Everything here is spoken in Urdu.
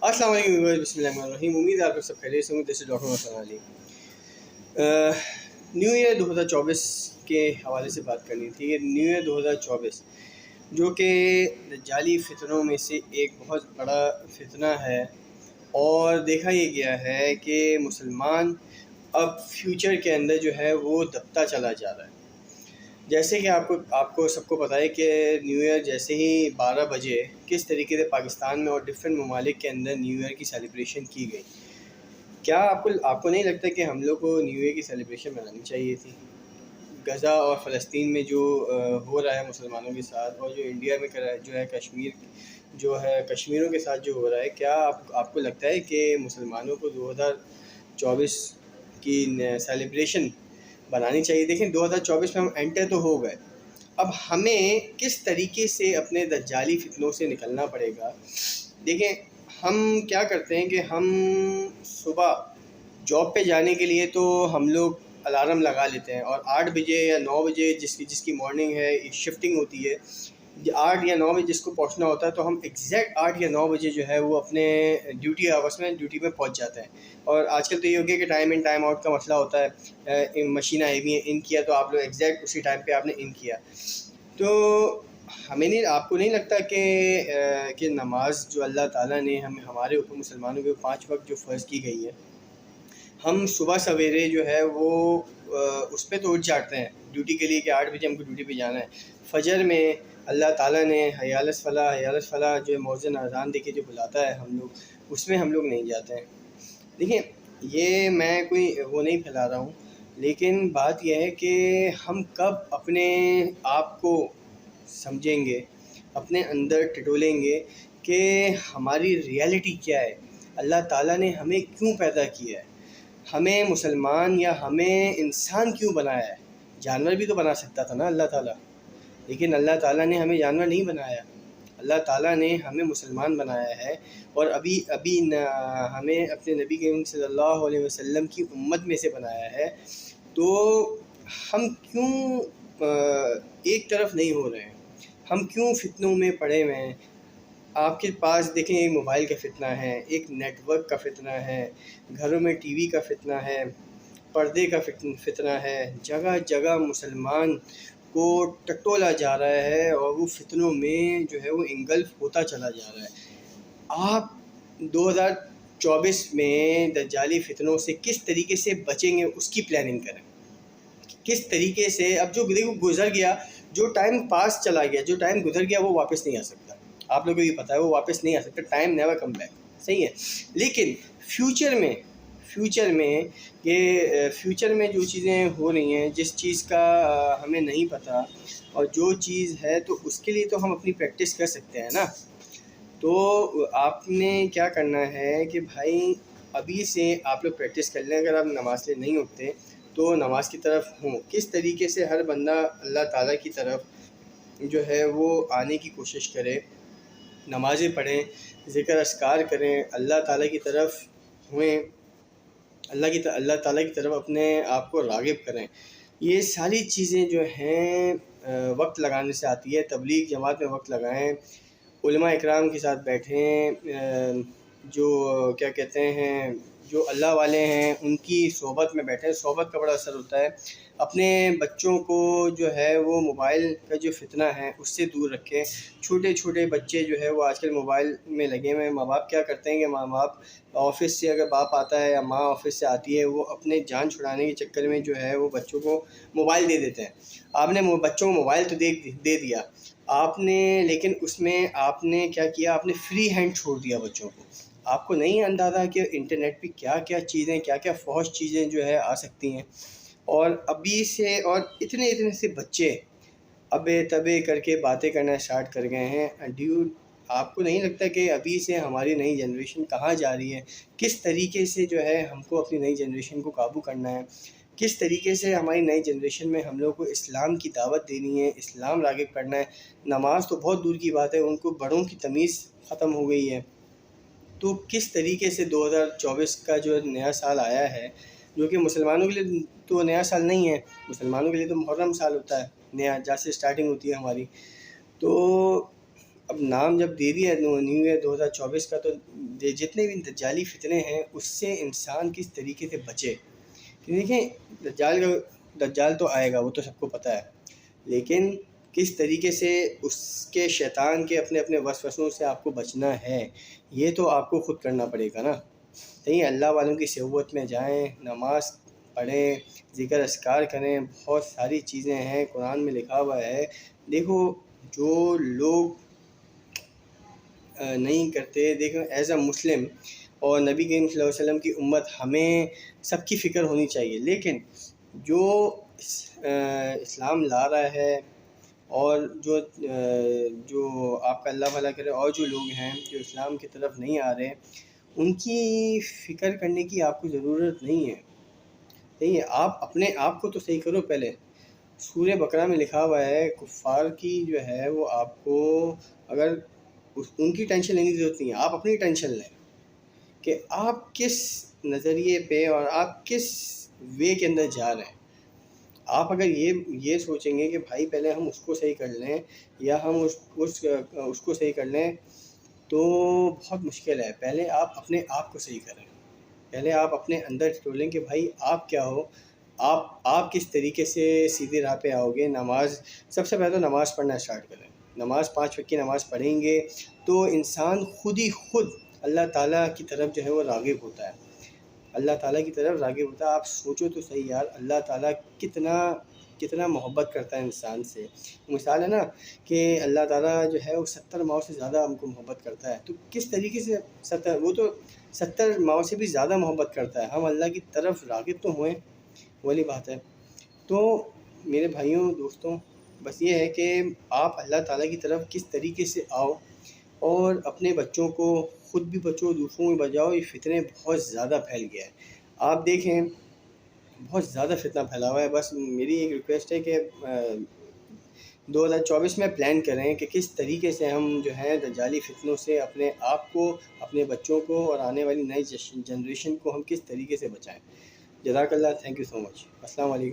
السلام علیکم، بسم اللہ الرحمن الرحیم۔ امید ہے آپ سب خیریت سے ہوں۔ This is doctor Hasan Ali. New year 2024 کے حوالے سے بات کرنی تھی۔ یہ نیو ایئر 2024 جو کہ دجالی فتنوں میں سے ایک بہت بڑا فتنہ ہے، اور دیکھا یہ گیا ہے کہ مسلمان اب فیوچر کے اندر جو ہے وہ دبتا چلا جا رہا ہے۔ جیسے کہ آپ کو سب کو پتہ ہے کہ نیو ایئر جیسے ہی 12 بجے کس طریقے سے پاکستان میں اور ڈفرینٹ ممالک کے اندر نیو ایئر کی سیلیبریشن کی گئی۔ کیا آپ کو نہیں لگتا کہ ہم لوگ کو نیو ایئر کی سیلیبریشن منانی چاہیے تھی؟ غزہ اور فلسطین میں جو ہو رہا ہے مسلمانوں کے ساتھ، اور جو انڈیا میں جو ہے کشمیروں کے ساتھ جو ہو رہا ہے، کیا آپ کو لگتا ہے کہ مسلمانوں کو 2024 کی سیلیبریشن بنانی چاہیے؟ دیکھیں 2024 میں ہم انٹر تو ہو گئے، اب ہمیں کس طریقے سے اپنے دجالی فتنوں سے نکلنا پڑے گا۔ دیکھیں ہم کیا کرتے ہیں کہ ہم صبح جاب پہ جانے کے لیے تو ہم لوگ الارم لگا لیتے ہیں، اور 8 بجے یا 9 بجے جس کی مارننگ ہے، شفٹنگ ہوتی ہے، 8 یا 9 بجے جس کو پہنچنا ہوتا ہے، تو ہم ایگزیکٹ 8 یا 9 بجے جو ہے وہ اپنے ڈیوٹی آورس میں ڈیوٹی پہ پہنچ جاتے ہیں۔ اور آج کل تو یہ ہو گیا کہ ٹائم ان ٹائم آؤٹ کا مسئلہ ہوتا ہے، مشین آئی ہوئی ہیں، ان کیا تو آپ لوگ ایگزیکٹ اسی ٹائم پہ آپ نے ان کیا۔ تو آپ کو نہیں لگتا کہ نماز جو اللہ تعالیٰ نے ہمارے اوپر مسلمانوں کے 5 وقت جو فرض کی گئی ہے، ہم صبح سویرے جو ہے وہ اس پہ تو اٹھ جاتے ہیں ڈیوٹی کے لیے کہ 8 بجے ہم کو ڈیوٹی پہ جانا ہے۔ فجر میں اللہ تعالیٰ نے حی علی الصلاۃ حی علی الفلاح جو مؤذن اذان دے کے جو بلاتا ہے ہم لوگ، اس میں ہم لوگ نہیں جاتے ہیں۔ دیکھیں یہ میں کوئی وہ نہیں پھیلا رہا ہوں، لیکن بات یہ ہے کہ ہم کب اپنے آپ کو سمجھیں گے، اپنے اندر ٹٹولیں گے کہ ہماری ریالٹی کیا ہے، اللہ تعالیٰ نے ہمیں کیوں پیدا کیا ہے، ہمیں مسلمان یا ہمیں انسان کیوں بنایا ہے۔ جانور بھی تو بنا سکتا تھا نا اللہ تعالیٰ، لیکن اللہ تعالیٰ نے ہمیں جانور نہیں بنایا، اللہ تعالیٰ نے ہمیں مسلمان بنایا ہے، اور ابھی ہمیں اپنے نبی کریم صلی اللہ علیہ وسلم کی امت میں سے بنایا ہے۔ تو ہم کیوں ایک طرف نہیں ہو رہے ہیں، ہم کیوں فتنوں میں پڑے ہوئے ہیں؟ آپ کے پاس دیکھیں ایک موبائل کا فتنہ ہے، ایک نیٹ ورک کا فتنہ ہے، گھروں میں ٹی وی کا فتنہ ہے، پردے کا فتنہ ہے، جگہ جگہ مسلمان کو ٹٹولا جا رہا ہے، اور وہ فتنوں میں جو ہے وہ انگلف ہوتا چلا جا رہا ہے۔ آپ 2024 میں دجالی فتنوں سے کس طریقے سے بچیں گے اس کی پلاننگ کریں، کس طریقے سے۔ اب جو گزر گیا، جو ٹائم پاس چلا گیا، جو ٹائم گزر گیا وہ واپس نہیں آ سکتا، آپ لوگوں کو یہ پتہ ہے وہ واپس نہیں آ سکتا، ٹائم نیور کم بیک، صحیح ہے۔ لیکن فیوچر میں جو چیزیں ہو رہی ہیں، جس چیز کا ہمیں نہیں پتہ، اور جو چیز ہے تو اس کے لیے تو ہم اپنی پریکٹس کر سکتے ہیں نا۔ تو آپ نے کیا کرنا ہے کہ بھائی ابھی سے آپ لوگ پریکٹس کر لیں۔ اگر آپ نماز سے نہیں اٹھتے تو نماز کی طرف ہوں، کس طریقے سے ہر بندہ اللہ تعالیٰ کی طرف جو ہے وہ آنے کی کوشش کرے، نمازیں پڑھیں، ذکر اذکار کریں، اللہ تعالیٰ کی طرف ہوئیں، اللہ تعالیٰ کی طرف اپنے آپ کو راغب کریں۔ یہ ساری چیزیں جو ہیں وقت لگانے سے آتی ہے۔ تبلیغ جماعت میں وقت لگائیں، علماء اکرام کے ساتھ بیٹھیں، جو کیا کہتے ہیں جو اللہ والے ہیں ان کی صحبت میں بیٹھیں، صحبت کا بڑا اثر ہوتا ہے۔ اپنے بچوں کو جو ہے وہ موبائل کا جو فتنہ ہے اس سے دور رکھیں۔ چھوٹے چھوٹے بچے جو ہے وہ آج کل موبائل میں لگے ہوئے ہیں۔ ماں باپ کیا کرتے ہیں کہ ماں باپ آفس سے اگر باپ آتا ہے یا ماں آفس سے آتی ہے، وہ اپنے جان چھڑانے کے چکر میں جو ہے وہ بچوں کو موبائل دے دیتے ہیں۔ آپ نے بچوں کو موبائل تو دے دیا آپ نے، لیکن اس میں آپ نے کیا کیا، آپ نے فری ہینڈ چھوڑ دیا بچوں کو۔ آپ کو نہیں اندازہ کہ انٹرنیٹ پہ کیا کیا چیزیں، کیا کیا فحش چیزیں جو ہے آ سکتی ہیں، اور ابھی سے اور اتنے سے بچے ابے تبے کر کے باتیں کرنا اسٹارٹ کر گئے ہیں۔ ڈیوڈ آپ کو نہیں لگتا کہ ابھی سے ہماری نئی جنریشن کہاں جا رہی ہے؟ کس طریقے سے جو ہے ہم کو اپنی نئی جنریشن کو قابو کرنا ہے، کس طریقے سے ہماری نئی جنریشن میں ہم لوگ کو اسلام کی دعوت دینی ہے، اسلام راغب کرنا ہے۔ نماز تو بہت دور کی بات ہے، ان کو بڑوں کی تمیز ختم ہو گئی ہے۔ تو کس طریقے سے 2024 کا جو نیا سال آیا ہے، جو کہ مسلمانوں کے لیے تو نیا سال نہیں ہے، مسلمانوں کے لیے تو محرم سال ہوتا ہے، نیا جہاں سے اسٹارٹنگ ہوتی ہے ہماری۔ تو اب نام جب دے دیا نیو ایئر 2024 کا، تو جتنے بھی دجالی فتنے ہیں اس سے انسان کس طریقے سے بچے. کہ دیکھیں دجال تو آئے گا، وہ تو سب کو پتہ ہے، لیکن کس طریقے سے اس کے شیطان کے اپنے وسوسوں سے آپ کو بچنا ہے، یہ تو آپ کو خود کرنا پڑے گا نا. صحیح، اللہ والوں کی صحبت میں جائیں، نماز پڑھیں، ذکر اذکار کریں، بہت ساری چیزیں ہیں قرآن میں لکھا ہوا ہے. دیکھو جو لوگ نہیں کرتے، دیکھو ایز اے مسلم اور نبی کریم صلی اللہ علیہ وسلم کی امت، ہمیں سب کی فکر ہونی چاہیے. لیکن جو اسلام لا رہا ہے اور جو آپ کا اللہ بھلا کرے، اور جو لوگ ہیں جو اسلام کی طرف نہیں آ رہے، ان کی فکر کرنے کی آپ کو ضرورت نہیں ہے. صحیح ہے، آپ اپنے آپ کو تو صحیح کرو پہلے. سورہ بقرہ میں لکھا ہوا ہے کفار کی جو ہے وہ آپ کو اگر ان کی ٹینشن لینے کی ضرورت نہیں ہے، آپ اپنی ٹینشن لیں کہ آپ کس نظریے پہ اور آپ کس وے کے اندر جا رہے ہیں. آپ اگر یہ سوچیں گے کہ بھائی پہلے ہم اس کو صحیح کر لیں یا ہم اس کو صحیح کر لیں، تو بہت مشکل ہے. پہلے آپ اپنے آپ کو صحیح کریں، پہلے آپ اپنے اندر ٹولیں کہ بھائی آپ کیا ہو، آپ کس طریقے سے سیدھی راہ پہ آؤ گے. نماز، سب سے پہلے تو نماز پڑھنا اسٹارٹ کریں. نماز 5 وقت کی نماز پڑھیں گے تو انسان خود اللہ تعالیٰ کی طرف جو ہے وہ راغب ہوتا ہے، اللہ تعالیٰ کی طرف راغب ہوتا ہے. آپ سوچو تو صحیح یار، اللہ تعالیٰ کتنا محبت کرتا ہے انسان سے. مثال ہے نا کہ اللہ تعالیٰ جو ہے وہ 70 ماؤں سے زیادہ ہم کو محبت کرتا ہے. تو کس طریقے سے وہ تو 70 ماؤں سے بھی زیادہ محبت کرتا ہے. ہم اللہ کی طرف راغب تو ہوئیں، والی بات ہے. تو میرے بھائیوں دوستوں، بس یہ ہے کہ آپ اللہ تعالیٰ کی طرف کس طریقے سے آؤ اور اپنے بچوں کو، خود بھی بچو، دوسروں میں بچاؤ. یہ فتنے بہت زیادہ پھیل گیا ہے. آپ دیکھیں بہت زیادہ فتنہ پھیلا ہوا ہے. بس میری ایک ریکویسٹ ہے کہ 2024 میں پلان کریں کہ کس طریقے سے ہم جو ہے دجالی فتنوں سے اپنے آپ کو، اپنے بچوں کو اور آنے والی نئی جنریشن کو ہم کس طریقے سے بچائیں. جزاک اللہ، تھینک یو سو مچ. السلام علیکم.